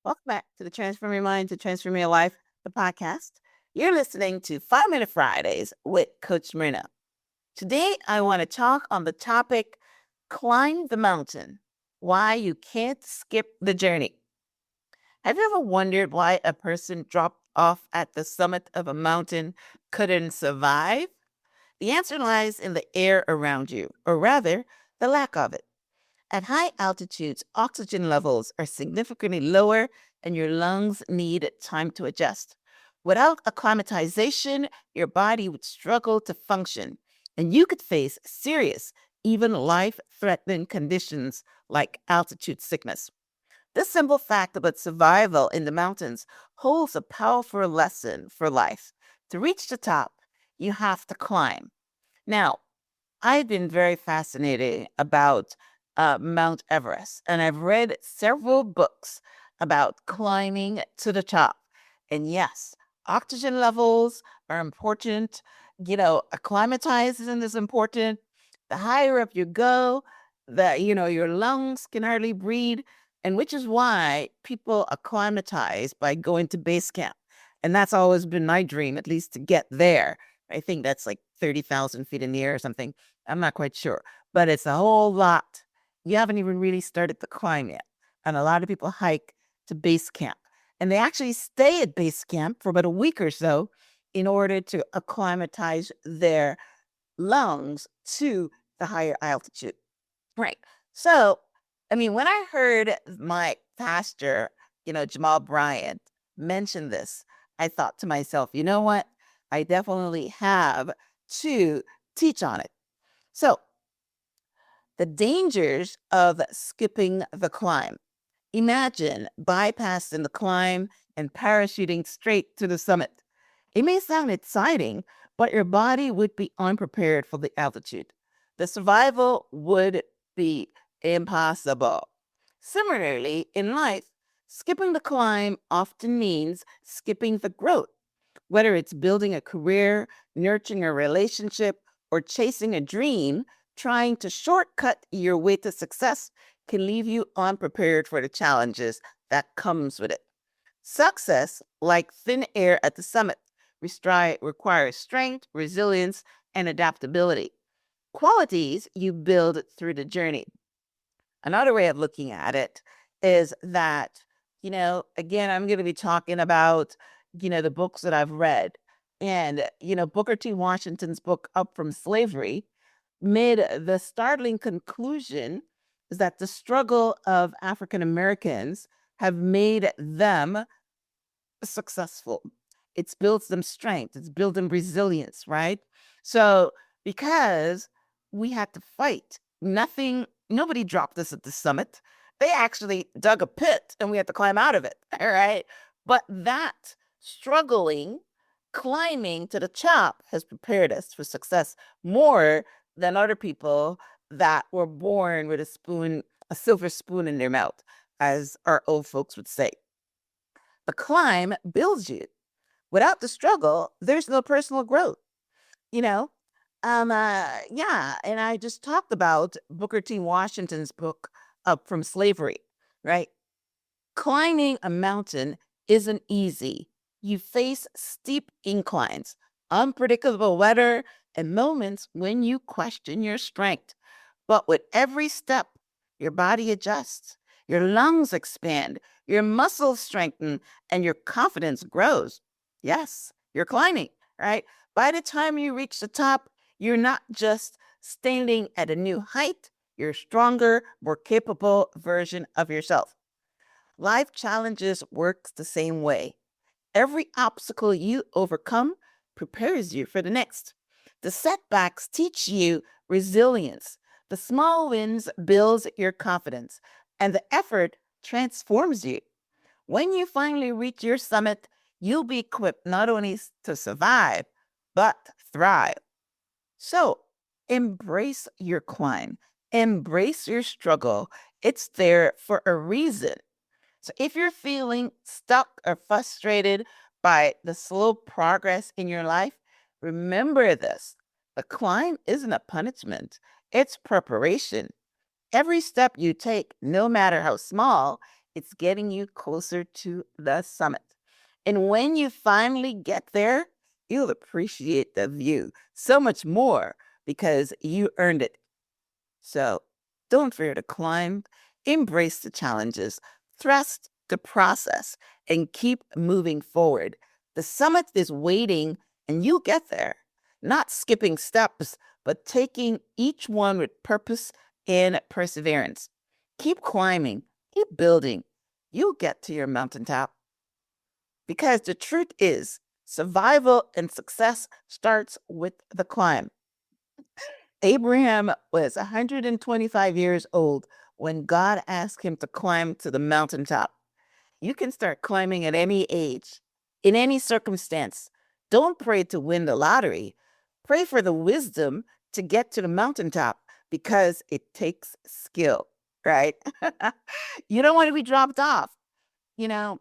Welcome back to the Transform Your Mind to Transform Your Life, the podcast. You're listening to 5 Minute Fridays with Coach Myrna. Today, I want to talk on the topic Climb the Mountain, why you can't skip the journey. Have you ever wondered why a person dropped off at the summit of a mountain couldn't survive? The answer lies in the air around you, or rather, the lack of it. At high altitudes, oxygen levels are significantly lower and your lungs need time to adjust. Without acclimatization, your body would struggle to function, and you could face serious, even life threatening conditions like altitude sickness. This simple fact about survival in the mountains holds a powerful lesson for life. To reach the top, you have to climb. Now, I've been very fascinated about Mount Everest, and I've read several books about climbing to the top. And yes, oxygen levels are important. Acclimatizing is important. The higher up you go, your lungs can hardly breathe, and which is why people acclimatize by going to base camp. And that's always been my dream, at least to get there. I think that's like 30,000 feet in the air or something. I'm not quite sure, but it's a whole lot. You haven't even really started the climb yet. And a lot of people hike to base camp, and they actually stay at base camp for about a week or so in order to acclimatize their lungs to the higher altitude. Right. So, I mean, when I heard my pastor, Jamal Bryant, mention this, I thought to myself, you know what? I definitely have to teach on it. So, the dangers of skipping the climb. Imagine bypassing the climb and parachuting straight to the summit. It may sound exciting, but your body would be unprepared for the altitude. The survival would be impossible. Similarly, in life, skipping the climb often means skipping the growth. Whether it's building a career, nurturing a relationship, or chasing a dream, trying to shortcut your way to success can leave you unprepared for the challenges that comes with it. Success, like thin air at the summit, requires strength, resilience, and adaptability. Qualities you build through the journey. Another way of looking at it is that, again, I'm going to be talking about, the books that I've read. And, Booker T. Washington's book, Up from Slavery, made the startling conclusion is that the struggle of African Americans have made them successful. It's built them strength, it's built them resilience, right? So, because we had to fight, nobody dropped us at the summit. They actually dug a pit and we had to climb out of it. All right. But that struggling, climbing to the top has prepared us for success more than other people that were born with a silver spoon in their mouth, as our old folks would say. The climb builds you. Without the struggle, there's no personal growth, you know? Yeah. And I just talked about Booker T. Washington's book, Up from Slavery, right? Climbing a mountain isn't easy. You face steep inclines, unpredictable weather, and moments when you question your strength. But with every step, your body adjusts, your lungs expand, your muscles strengthen, and your confidence grows. Yes, you're climbing, right? By the time you reach the top, you're not just standing at a new height, you're a stronger, more capable version of yourself. Life challenges works the same way. Every obstacle you overcome prepares you for the next. The setbacks teach you resilience. The small wins builds your confidence, and the effort transforms you. When you finally reach your summit, you'll be equipped not only to survive, but thrive. So embrace your climb, embrace your struggle. It's there for a reason. So if you're feeling stuck or frustrated by the slow progress in your life, remember this. The climb isn't a punishment, it's preparation. Every step you take, no matter how small, It's getting you closer to the summit. And when you finally get there, you'll appreciate the view so much more because you earned it. So don't fear to climb, embrace the challenges, trust the process, and keep moving forward. The summit is waiting and you'll get there. Not skipping steps, but taking each one with purpose and perseverance. Keep climbing, keep building. You'll get to your mountaintop. Because the truth is, survival and success starts with the climb. Abraham was 125 years old when God asked him to climb to the mountaintop. You can start climbing at any age, in any circumstance. Don't pray to win the lottery. Pray for the wisdom to get to the mountaintop because it takes skill, right? You don't want to be dropped off. You know,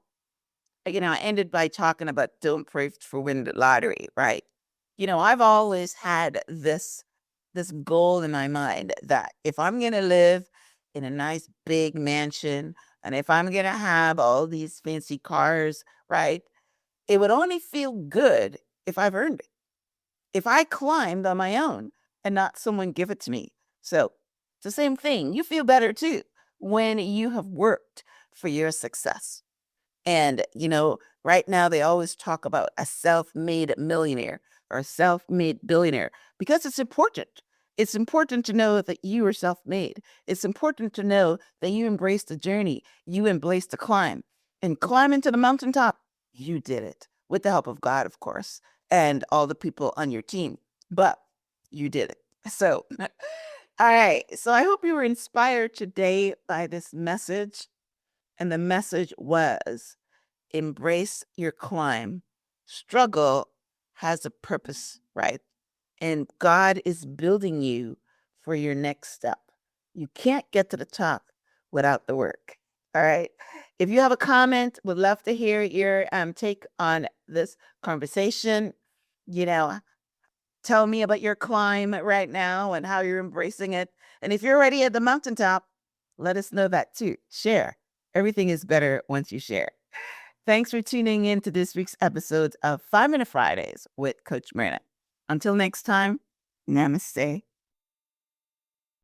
I ended by talking about don't pray for win the lottery, right? I've always had this goal in my mind that if I'm gonna live in a nice big mansion and if I'm gonna have all these fancy cars, right? It would only feel good if I've earned it. If I climbed on my own and not someone give it to me. So it's the same thing. You feel better too when you have worked for your success. And, right now they always talk about a self-made millionaire or a self-made billionaire because it's important. It's important to know that you are self-made. It's important to know that you embrace the journey, you embrace the climb. And climbing to the mountaintop, you did it with the help of God, of course, and all the people on your team. But you did it. So, all right. So I hope you were inspired today by this message. And the message was embrace your climb. Struggle has a purpose, right? And God is building you for your next step. You can't get to the top without the work. All right. If you have a comment, would love to hear your take on this conversation. You know, tell me about your climb right now and how you're embracing it. And if you're already at the mountaintop, let us know that too. Share. Everything is better once you share. Thanks for tuning in to this week's episode of 5 Minute Fridays with Coach Myrna. Until next time, namaste.